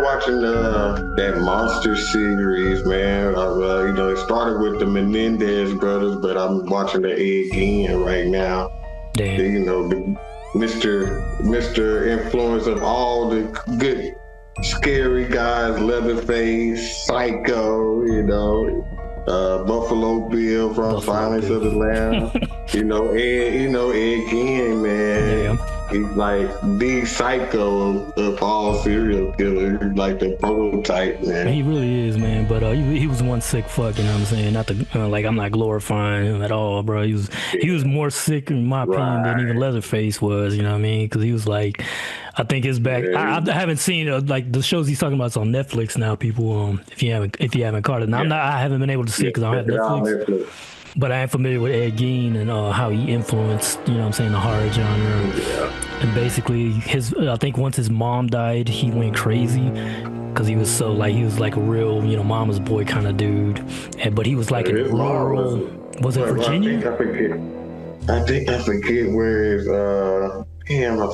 watching that Monster series, man. It started with the Menendez brothers, but I'm watching the Ed Gein right now. Damn. The Mr. Influence of all the good scary guys, Leatherface, Psycho, Buffalo Bill from Silence of the Lambs. Ed Gein, man. Damn. He's like the psycho of all serial killers. He's like the prototype, man. He really is, man. But he was one sick fuck. You know what I'm saying? Not the like I'm not glorifying him at all, bro. He was more sick in my opinion than even Leatherface was. You know what I mean? Because he was like, I think his back. Yeah. I haven't seen like the shows he's talking about is on Netflix now. People, if you haven't caught it, now I haven't been able to see it because I don't have Netflix. But I am familiar with Ed Gein and how he influenced, you know what I'm saying, the horror genre. Yeah. And basically, I think once his mom died, he went crazy because he was like a real, mama's boy kind of dude. But he was like in rural, was it Virginia? I think I forget where his, I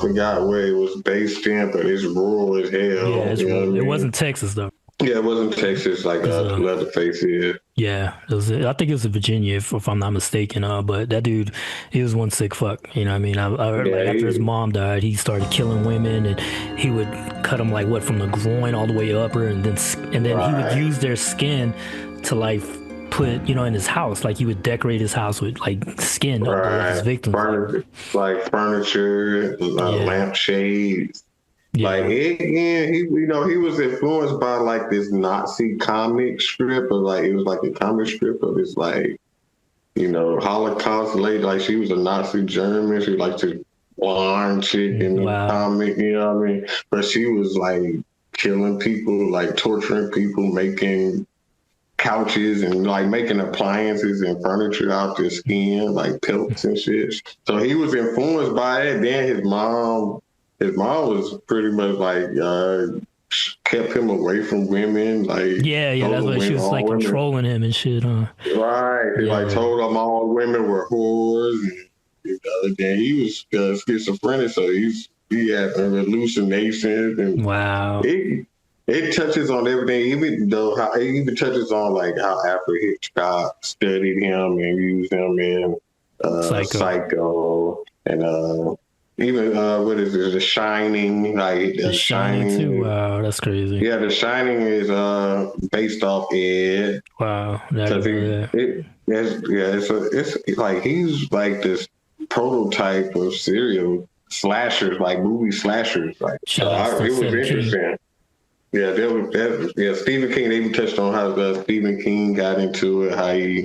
forgot where it was based in, but it's rural as hell. Yeah, it's rural. It wasn't Texas, though. Yeah, it wasn't Texas like Leatherface is. Yeah, I think it was in Virginia, if I'm not mistaken. But that dude, he was one sick fuck. You know what I mean? After his mom died, he started killing women, and he would cut them from the groin all the way upper, and then he would use their skin to put in his house. Like he would decorate his house with skin of his victims, furniture, lampshades. Yeah. Like he was influenced by this Nazi comic strip, or it was a comic strip of this Holocaust lady. Like she was a Nazi German. She liked to blonde chick in the comic. You know what I mean? But she was killing people, torturing people, making couches and making appliances and furniture out their skin, pelts and shit. So he was influenced by it. Then his mom was pretty much kept him away from women. That's why she was controlling him and shit. Right. Told him all women were whores. And, then he was schizophrenic, so he had hallucinations. And wow. It touches on everything, even touches on how Alfred Hitchcock studied him and used him in Psycho and even what is it? The Shining, The Shining too. Wow, that's crazy. Yeah, The Shining is based off Ed. Wow, it's like he's this prototype of serial slashers, movie slashers. It was interesting. Yeah, Stephen King. They even touched on how Stephen King got into it, how he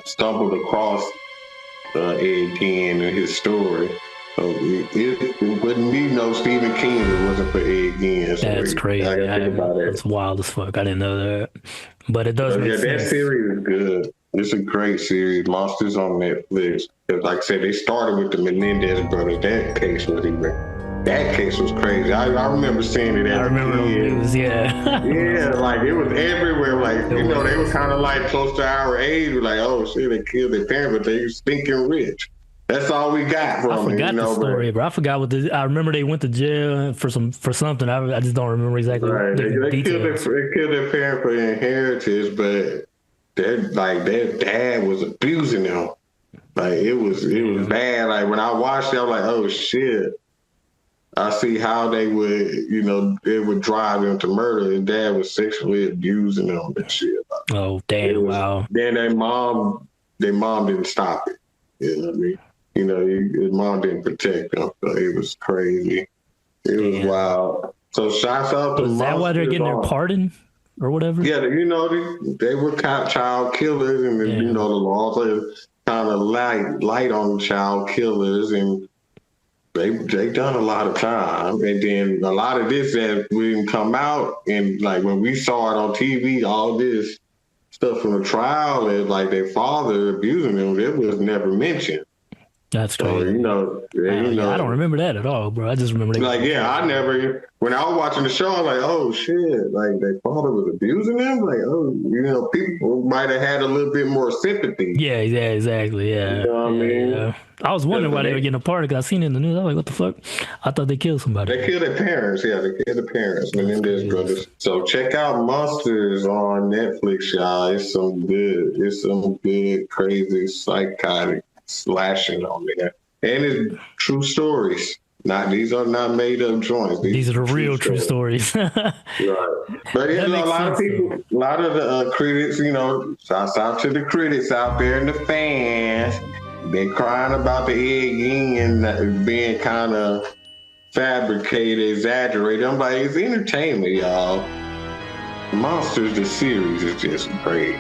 stumbled across Ed Gein and his story. So it wouldn't be no Stephen King if it wasn't for Ed Gein. So that's crazy. That's wild as fuck. I didn't know that. But it does make sense. That series is good. It's a great series. Monsters on Netflix. Like I said, they started with the Menendez brothers. That case was crazy. I remember seeing it. I remember the news, yeah. Yeah, it was everywhere. They were kind of close to our age. Oh shit, they killed their parents, but they were stinking rich. That's all we got from I forgot the story, bro. I forgot I remember they went to jail for something. I just don't remember exactly. Right. They killed their parents for inheritance, but their dad was abusing them. It was bad. When I watched it, I was like, oh shit. I see how they would, it would drive them to murder. His dad was sexually abusing them and shit. Oh damn! Wow. Then their mom didn't stop it. You know what I mean? His mom didn't protect him, so it was crazy. It was wild. So shouts out to Is that why they're getting their pardon or whatever? Yeah, they were child killers, and the laws are kind of light on child killers, and they done a lot of time. And then a lot of this that wouldn't come out, and when we saw it on TV, all this stuff from the trial and their father abusing them, it was never mentioned. That's crazy. So, I don't remember that at all, bro. I just remember I never, when I was watching the show, I was like, oh shit, like their father was abusing them. Like, oh, people might have had a little bit more sympathy. Yeah, exactly. Yeah. You know what I mean? Yeah. I was wondering why they were getting a party because I seen it in the news. I was like, what the fuck? I thought they killed somebody. They killed their parents. Yeah, they killed their parents. Menendez brothers. So check out Monsters on Netflix, y'all. It's some good, crazy, psychotic slashing on there. And it's true stories. These are not made up joints. These are the real true stories. Right. But a lot of people, a lot of the critics, shouts out to the critics out there and the fans, been crying about the Ed Gein being kind of fabricated, exaggerated. I'm like, it's entertainment, y'all. Monsters, the series is just great.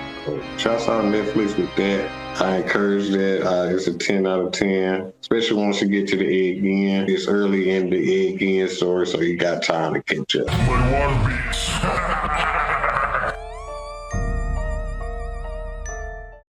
Shouts out on Netflix with that. I encourage that. It's a 10 out of 10, especially once you get to the Ed Gein. It's early in the Ed Gein story, so you got time to catch up.